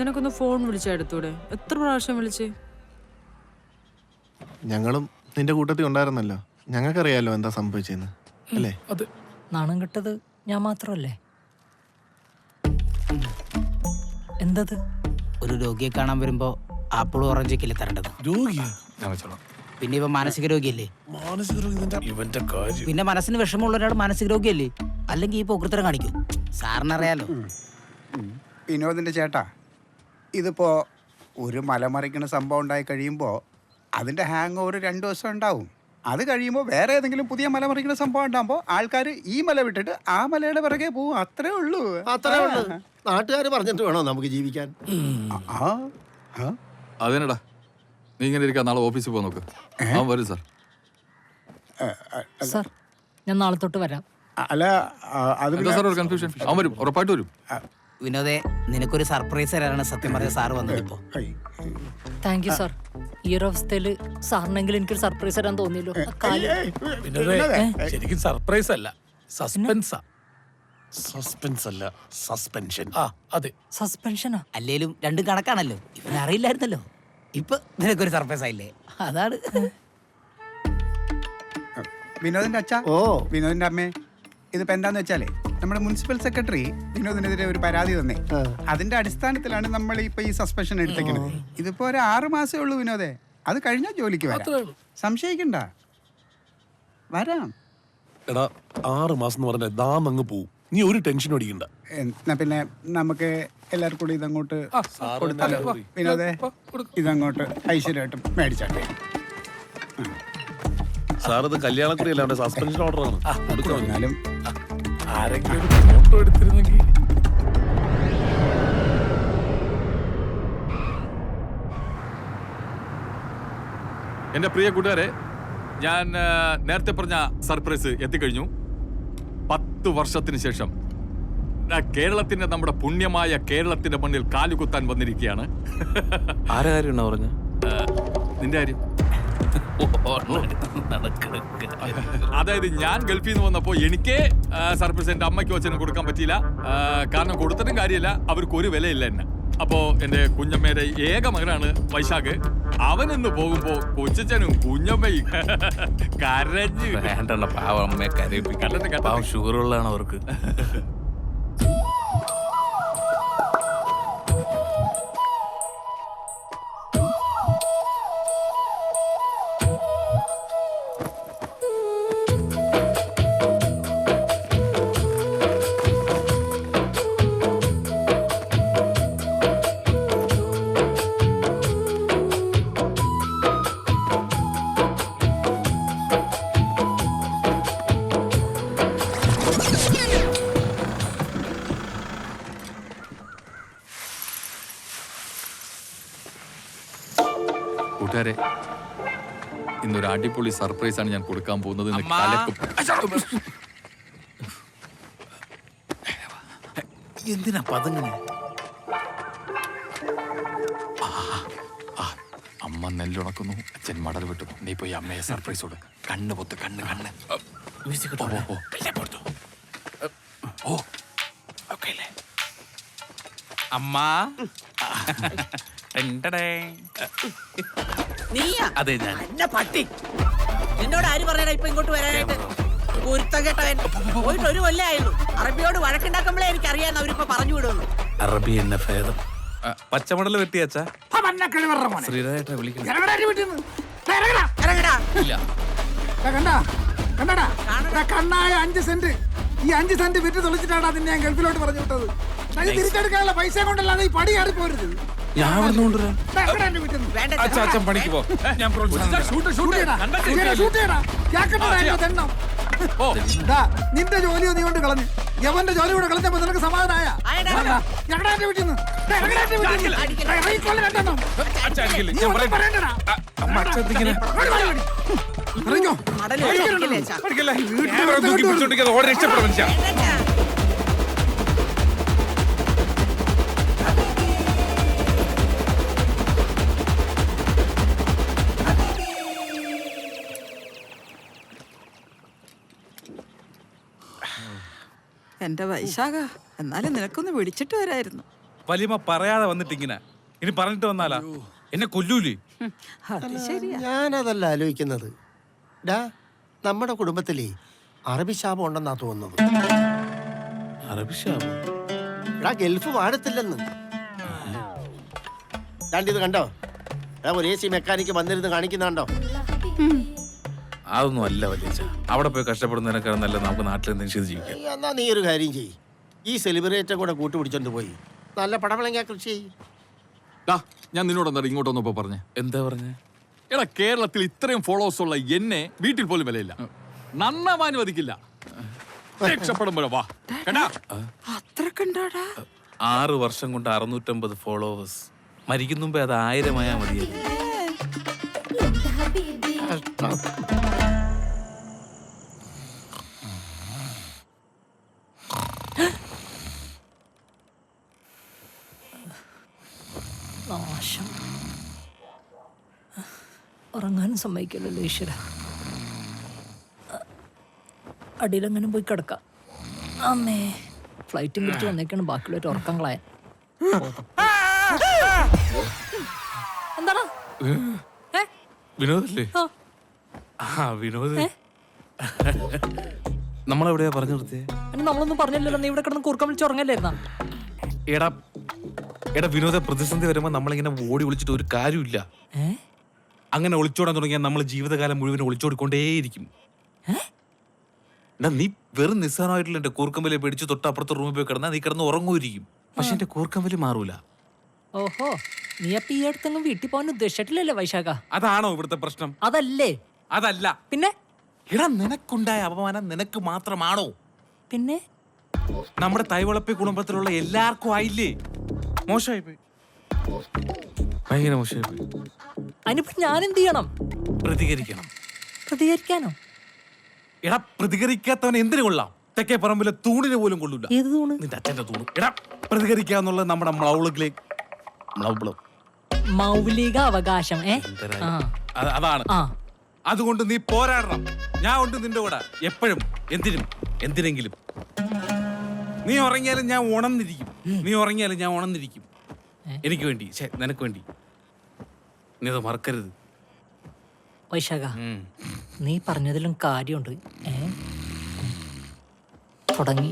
നിനക്കൊന്ന് ഫോൺ വിളിച്ചാ എടുത്തൂടെ? എത്ര പ്രാവശ്യം വിളിച്ച്? ഞങ്ങളും നിന്റെ കൂട്ടത്തിൽ ഉണ്ടായിരുന്നല്ലോ, ഞങ്ങൾക്കറിയാലോ എന്താ സംഭവിച്ചെന്ന് അല്ലേ? അതെ. നാണം കെട്ടത് ഞാൻ മാത്രമല്ലേ? എന്തത്? ഒരു രോഗിയെ കാണാൻ വരുമ്പോ ആപ്പിൾ ഓറഞ്ചൊക്കെ തരേണ്ടത്. രോഗിയാ? ഞാൻ വെച്ചോളാം. പിന്നെ ഇവ മാനസിക രോഗിയല്ലേ? മാനസിക രോഗി ഇവന്റെ കാര്യം. പിന്നെ മനസ്സിന് വിഷമമുള്ള ഒരാൾ മാനസിക രോഗിയല്ലേ? അല്ലെങ്കിൽ ഈ പോക്കൃത്തരം കാണിക്കും. സാറിനറിയാലോ. വിനോദിന്റെ ചേട്ടാ, ഇതിപ്പോ ഒരു മലമറിക്കുന്ന സംഭവം ഉണ്ടായി കഴിയുമ്പോൾ അതിന്റെ ഹാങ് ഓവർ 2 ദിവസം ഉണ്ടാവും. അത് കഴിയുമ്പോൾ വേറെ ഏതെങ്കിലും പുതിയ മലമറിക്കുന്ന സംഭവം ഉണ്ടാകുമ്പോൾ ആൾക്കാർ ഈ മല വിട്ടിട്ട് ആ മലയുടെ പിറകെ പോവും. അത്രേ ഉള്ളൂ. നാട്ടുകാർ പറഞ്ഞിട്ട് വേണോ നമുക്ക് ജീവിക്കാൻ? അതിനടാ നീ ഇങ്ങനെ ഇരിക്കാൻ, നാളെ ഓഫീസിൽ പോകാൻ നോക്ക്. ആ വരും സാർ. സാർ ഞാൻ നാളെ തൊട്ട് വരാം. അല്ല അത് എന്താ സാർ ഒരു കൺഫ്യൂഷൻ? അവൻ വരും, ഉറപ്പായിട്ട് വരും. വിനോദേ, നിനക്കൊരു സർപ്രൈസ് തരാനാണ് സത്യം പറഞ്ഞ സാറ് വന്നത്. ഇപ്പോ താങ്ക് യു സാർ. ഈ ഒരു അവസ്ഥയില് സാറിനെങ്കിലും എനിക്കൊരു സർപ്രൈസ് തരാൻ തോന്നിയല്ലോ. ശരിക്കും സർപ്രൈസ് അല്ല, സസ്പെൻസാ. സസ്പെൻസ് അല്ല, സസ്പെൻഷൻ. ആ അതെ, സസ്പെൻഷനാ. അല്ലേലും രണ്ടും കണക്കാണല്ലോ. ഇവനറിയില്ലായിരുന്നല്ലോ. ഇപ്പൊ നിനക്കൊരു സർപ്രൈസ് ആയില്ലേ? അതാണ്. വിനോദിന്റെ അച്ഛ, വിനോദിന്റെ അമ്മേ, ഇതിപ്പോ എന്താന്ന് വെച്ചാലേ നമ്മുടെ മുനിസിപ്പൽ സെക്രട്ടറി വിനോദിനെതിരെ ഒരു പരാതി തന്നേ. അതിന്റെ അടിസ്ഥാനത്തിലാണ് നമ്മൾ ഇപ്പൊ ഈ സസ്പെൻഷൻ എടുത്തേക്കുന്നത്. ഇതിപ്പോ ഒരു 6 മാസമേ ഉള്ളൂ വിനോദേ. അത് കഴിഞ്ഞാൽ ജോലിക്ക് വരാം, സംശയിക്കണ്ട. വരാം. എടാ 6 മാസം എന്ന് പറഞ്ഞാൽ ദാം അങ്ങ് പോവും. നീ ഒരു ടെൻഷൻ അടിക്കണ്ട. എന്നാ പിന്നെ നമുക്ക് എല്ലാവർക്കും കൂടി ഇതങ്ങോട്ട് കൊടുത്താലോ? വിനോദേ, ഇതങ്ങോട്ട് ഐശ്വര്യമായിട്ടും മേടിച്ചാട്ടെ. സാർ ഇത് കല്യാണക്കുറിയല്ല, അവന്റെ സസ്പെൻഷൻ ഓർഡറാണ്. എന്നാലും ആരെങ്കിലും ഒരു ഫോട്ടോ എടുത്തിരുന്നെങ്കിൽ. എൻ്റെ പ്രിയ കൂട്ടുകാരെ, ഞാൻ നേരത്തെ പറഞ്ഞ സർപ്രൈസ് എത്തിക്കഴിഞ്ഞു. 10 വർഷത്തിന് ശേഷം കേരളത്തിന്റെ, നമ്മുടെ പുണ്യമായ കേരളത്തിന്റെ മണ്ണിൽ കാലുകുത്താൻ വന്നിരിക്കുകയാണ്. ആരെ കാര്യമാണ് പറഞ്ഞ? നിന്റെ കാര്യം. അതായത് ഞാൻ ഗൾഫിൽ നിന്ന് വന്നപ്പോ എനിക്ക് സർപ്രൈസ് എന്റെ അമ്മയ്ക്കും അച്ഛനും കൊടുക്കാൻ പറ്റിയില്ല. കാരണം കൊടുത്തിട്ടും കാര്യമില്ല, അവർക്ക് ഒരു വിലയില്ല എന്നെ. അപ്പോ എന്റെ കുഞ്ഞമ്മയുടെ ഏക മകനാണ് വൈശാഖ്. അവനിന്ന് പോകുമ്പോ കൊച്ചനും കുഞ്ഞമ്മയും കരഞ്ഞ്. ഷുഗറുള്ളതാണ് അവർക്ക്. കൂട്ടുകാരെ, ഇന്നൊരു അടിപൊളി സർപ്രൈസ് ആണ് ഞാൻ കൊടുക്കാൻ പോകുന്നത്. എന്തിനാ പതങ്ങനെ? അമ്മ നെല്ലുണക്കുന്നു, അച്ഛൻ മടൽ വെട്ടുന്നു. നീ പോയി അമ്മയെ സർപ്രൈസ് കൊടു. കണ്ണ് പൊത്ത്, കണ്ണ് കണ്ണ്. അമ്മ അതെ, ഞാൻ എന്നെ പട്ടി. എന്നോട് ആര് പറയാനാ ഇപ്പൊ ഇങ്ങോട്ട് വരാനായിട്ട്? കുരുത്തം കേട്ടവൻ. പോയിട്ട് 1 കൊല്ലം ആയുള്ളൂ. അറബിയോട് വഴക്കുണ്ടാക്കുമ്പോഴേ എനിക്ക് അറിയാൻ അവരിപ്പോ പറഞ്ഞു വിടുന്നു. അറബി എന്നെ ഭേദം. പച്ചമടൽ വെട്ടിയച്ചാ കണ്ണായ 5 സെന്റ്. ഈ 5 സെന്റ് വിറ്റ് തൊളിച്ചിട്ടാണ് അതിന് ഞാൻ ഗൾഫിലോട്ട് പറഞ്ഞു വിട്ടത്. തിരിച്ചെടുക്കാനുള്ള പൈസ കൊണ്ടല്ലാതെ ഈ പടി ആടി പോരുത്. പണിക്ക് പോ. നിന്റെ ജോലിയോ നീ കൊണ്ട് കളഞ്ഞു. യവന്റെ ജോലി കൂടെ കളഞ്ഞപ്പോ നിനക്ക് സമാധാനായ? എന്റെ വൈശാഖ, എന്നാലും നിനക്കൊന്ന് വിളിച്ചിട്ട് വരായിരുന്നു. വലിയമ്മ പറയാതെ വന്നിട്ടിങ്ങനെ ഇനി പറഞ്ഞിട്ട് വന്നാലാ എന്നെ കൊല്ലൂലേ? ഞാനതല്ല ആലോചിക്കുന്നത്. ഡാ, നമ്മുടെ കുടുംബത്തിലേ അറബി ശാപം ഉണ്ടെന്നാ തോന്നുന്നത്. അറബിഷാബ് എടാ, ഗൾഫ് വാഴത്തില്ലെന്ന്. ഇത് കണ്ടോ? എടാ, ഒരു AC മെക്കാനിക്ക് വന്നിരുന്ന് കാണിക്കുന്ന കണ്ടോ? അതൊന്നും അല്ല വലിയ. അവിടെ പോയി കഷ്ടപ്പെടുന്നതിനൊക്കെ നല്ല നമുക്ക് നാട്ടിൽ എന്തെങ്കിലും ജീവിക്കാം. എന്നാ നീ ഒരു കാര്യം ചെയ്യ്, ഈ സെലിബ്രേറ്റർ കൂടെ കൂട്ടുപിടിച്ചോണ്ട് പോയി നല്ല പടവളങ്ങ കൃഷി ചെയ്യ്. ഞാൻ നിന്നോട് എന്താ ഇങ്ങോട്ട് വന്നപ്പോ പറഞ്ഞേ? എന്താ പറഞ്ഞേ? എടാ, കേരളത്തിൽ ഇത്രയും ഫോളോവേഴ്സ് ഉള്ള എന്നെ വീട്ടിൽ പോലും വിലയില്ല. നന്നാവാൻ അനുവദിക്കില്ല. രക്ഷപ്പെടുമ്പോഴോ വാ കണ്ടാ. 6 വർഷം കൊണ്ട് 650 ഫോളോവേഴ്സ്. മരിക്കുന്ന മുമ്പേ അത് 1000 ആയാൽ മതിയായിരുന്നു. നാശം. ഉറങ്ങാനും സമ്മതിക്കില്ലല്ലോ ഈശ്വര. അടിയിലെങ്ങനെ പോയി കിടക്കാം. അമ്മേ, ഫ്ലൈറ്റും പിടിച്ച് വന്നേക്കാണ് ബാക്കിയുള്ളവർ ഉറക്കം കളയാൻ. എന്താടാ? വിനോദല്ലേ? ആ വിനോദ്. നമ്മളെവിടെയാ പറഞ്ഞു നിർത്തിയേ? നമ്മളൊന്നും പറഞ്ഞില്ലല്ലോ. നീ ഇവിടെ കിടന്ന് കൂർക്കം വിളിച്ച് ഉറങ്ങല്ലായിരുന്നാ? എടാ എടാ വിനോദ, പ്രതിസന്ധി വരുമ്പോ നമ്മളിങ്ങനെ ഓടി വിളിച്ചിട്ട് ഒരു കാര്യമില്ല. അങ്ങനെ ഒളിച്ചോടാൻ തുടങ്ങിയാൽ നമ്മൾ ജീവിതകാലം മുഴുവൻ ഒളിച്ചോടിക്കൊണ്ടേയിരിക്കും. എടാ, നീ വെറും നിസ്സാരമായിട്ടുള്ള എന്റെ കൂർക്കമ്പലി പിടിച്ച് തൊട്ടപ്പുറത്തെ റൂമിൽ പോയി കിടന്നാൽ നീ കിടന്ന് ഉറങ്ങുമായിരിക്കും. പക്ഷെ എന്റെ കൂർക്കമ്പലി മാറൂല. ഓഹോ, നീ അപ്പൊ ഈ അടുത്തെങ്ങും വീട്ടിൽ പോകാൻ ഉദ്ദേശിച്ചിട്ടില്ലല്ലോ വൈശാഖ? അതാണോ ഇവിടുത്തെ പ്രശ്നം? അതല്ലേ? അതല്ല. പിന്നെ? എടാ, നിനക്കുണ്ടായ അപമാനം നിനക്ക് മാത്രമാണോ? പിന്നെ നമ്മുടെ തൈവളപ്പി കുടുംബത്തിലുള്ള എല്ലാവർക്കും ആയില്ലേ? മോശമായി പോയി, ഭയങ്കര മോശമായി പോയി. അതിനിപ്പോ ഞാൻ എന്ത് ചെയ്യണം? പ്രതികരിക്കണം. പ്രതികരിക്കാനോ? എടാ, പ്രതികരിക്കാത്തവൻ എന്തിനു കൊള്ളാം? തെക്കേ പറമ്പിലെ തൂണിന് പോലും കൊള്ളൂല. ഏത് തൂണ്? നിന്റെ അച്ഛന്റെ തൂണ്. എടാ, പ്രതികരിക്കാന്നുള്ളത് നമ്മുടെ മൗലിക അവകാശം. അതാണ്. അതുകൊണ്ട് നീ പോരാടണം. ഞാൻ ഉണ്ട് നിന്റെ കൂടെ എപ്പോഴും, എന്തിനും എന്തിനെങ്കിലും. നീ ഉറങ്ങിയാലും ഞാൻ ഉണർന്നിരിക്കും. നീ ഉറങ്ങിയാലും ഞാൻ ഉണർന്നിരിക്കും. എനിക്ക് വേണ്ടി, നിനക്ക് വേണ്ടി. നീ അത് മറക്കരുത് വൈശാഖ. നീ പറഞ്ഞതിലും കാര്യമുണ്ട്. തുടങ്ങി.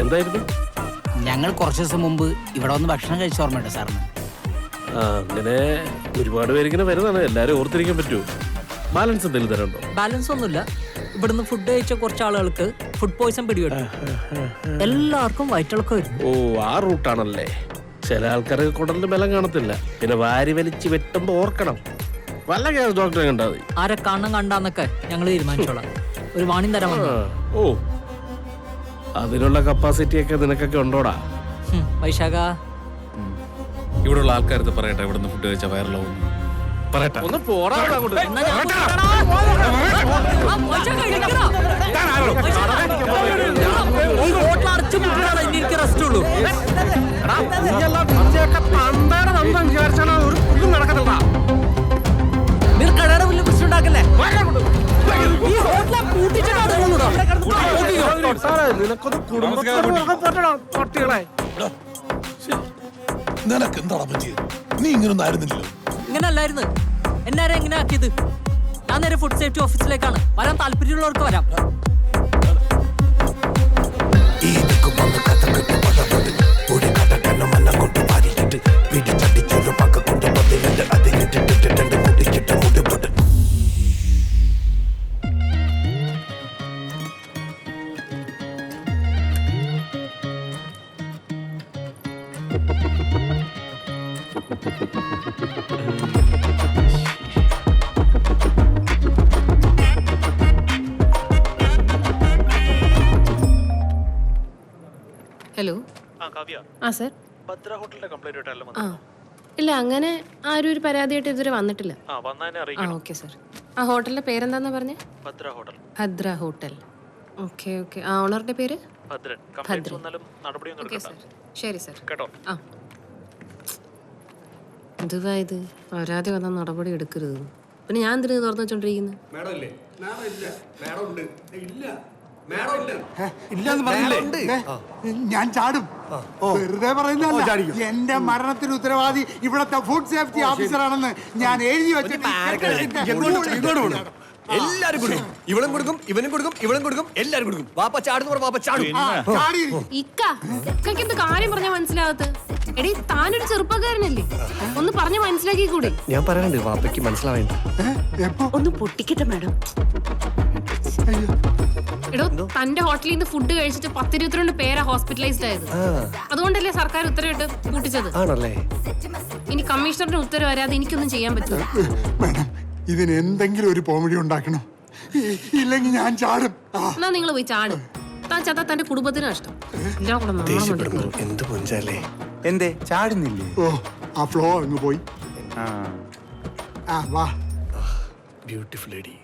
എന്തായിരുന്നു? ഞങ്ങൾ കുറച്ച് ദിവസം മുമ്പ് ഇവിടെ വന്ന് ഭക്ഷണം കഴിച്ച ഓർമ്മയുണ്ട് സാറിന്? അങ്ങനെ ഒരുപാട് പേരിങ്ങനെ വരുന്നതാണ്. എല്ലാരും ഓർത്തിരിക്കാൻ പറ്റുമോ? ബാലൻസ് എന്തെങ്കിലും തരണ്ടോ? ബാലൻസ് ഒന്നുമില്ല. ഇവിടുന്ന് ഫുഡ് കഴിച്ച കുറച്ച് ആളുകൾക്ക് ഫുഡ് പോയിസൺ പിടിപെട്ടു. എല്ലാവർക്കും വയറ്റിളക്കം വരുന്നു. ഓ, ആ റൂട്ടാണല്ലേ. ചില ആൾക്കാർക്ക് കുടലിന് ബലം കാണത്തില്ല. പിന്നെ വാരി വലിച്ച് വെട്ടുമ്പോ ഓർക്കണം, വല്ല ഗ്യാസ് ഡോക്ടറെ കണ്ടാ മതി. ആരെ കണ്ടാന്നൊക്കെ ഞങ്ങൾ തീരുമാനിച്ചോളാം. ഒരു വാണിംഗ് തരാൻ വന്നു. ഓ, അതിനുള്ള കപ്പാസിറ്റി ഒക്കെ നിനക്കൊക്കെ ഉണ്ടോടാ? വൈശാഖ, ഇവിടെയുള്ള ആൾക്കാരത്ത് പറയട്ടെ, ഇവിടുന്ന് ഫുഡ് കഴിച്ച വയറിലാവും പറയട്ടെ. ഒന്ന് പോടാ. നിനക്ക് എന്താടാ പറ്റിയത്? നീ ഇങ്ങനൊന്നും ആയിരുന്നില്ലല്ലോ. ഇങ്ങനെ അല്ലായിരുന്നു. എന്നാരെ എങ്ങനെ ആക്കിയത്? ഞാൻ നേരെ ഫുഡ് സേഫ്റ്റി ഓഫീസിലേക്കാണ്. വരാൻ താല്പര്യമുള്ളവർക്ക് വരാം. ഹലോ. ആ സർ, ഇല്ല അങ്ങനെ ആരും ഒരു പരാതിയായിട്ട് ഇതുവരെ വന്നിട്ടില്ല. Okay sir. ആ ഹോട്ടലിന്റെ പേരെന്താന്നാ പറഞ്ഞേ? ഭദ്ര ഹോട്ടൽ. Okay okay. ആ ഓണറുടെ പേര്? ഭദ്രൻ. Okay sir. ശരി സർ. ആ എന്തുവാ ഇത്? പരാതി വന്നാൽ നടപടി എടുക്കരുത്. പിന്നെ ഞാൻ എന്തിനു തുറന്നു വെച്ചോണ്ടിരിക്കുന്നു? ഞാൻ ചാടും. വെറുതെ പറയുന്നതല്ല. എന്റെ മരണത്തിന് ഉത്തരവാദി ഇവിടത്തെ ഫുഡ് സേഫ്റ്റി ഓഫീസറാണെന്ന് ഞാൻ എഴുതി വെച്ചിട്ട് എല്ലാരും കൊടുക്കും. ഇവളും കൊടുക്കും, ഇവനും കൊടുക്കും, ഇവളും കൊടുക്കും, എല്ലാരും കൊടുക്കും. വാപ്പ ചാടുന്ന വാപ്പ ചാടും. ഇക്കയ്ക്ക് എന്ത് കാര്യം പറഞ്ഞാൽ മനസ്സിലാകത്ത്? എടീ, താനൊരു ചെറുപ്പക്കാരനല്ലേ, ഒന്ന് പറഞ്ഞ് മനസ്സിലാക്കി കൂടെ? ഞാൻ പറയാനുണ്ട്, വാപ്പയ്ക്ക് മനസ്സിലാവേണ്ട. ഒന്ന് പൊട്ടിക്കട്ടെ മാഡം. എടോ, തന്റെ ഹോട്ടലിൽ നിന്ന് ഫുഡ് കഴിച്ചിട്ട് 10-22 പേരാ ഹോസ്പിറ്റലൈസ്ഡ് ആയത്. അതുകൊണ്ടല്ലേ സർക്കാർ ഉത്തരവിട്ട് കൂട്ടിച്ചത്. ആണല്ലേ? ഇനി കമ്മീഷണറിന്റെ ഉത്തരവ് വരാതെ എനിക്കൊന്നും ചെയ്യാൻ പറ്റില്ല. മേഡം, ഇതിന് എന്തെങ്കിലും ഒരു കോമഡി ഉണ്ടാക്കണം, ഇല്ലെങ്കിൽ ഞാൻ ചാടും. എന്നാ നിങ്ങൾ പോയി ചാടും. താൻ ചത്താ തന്റെ കുടുംബത്തിന് നഷ്ടം. എല്ലാം കൂടെ നാണം കൊണ്ടിരിക്കുന്നു. എന്ത് പൊഞ്ചാലേ. എന്തേ ചാടുന്നില്ലേ? ഓ, ആ ഫ്ലോ അങ്ങ് പോയി. വാ. Beautiful lady.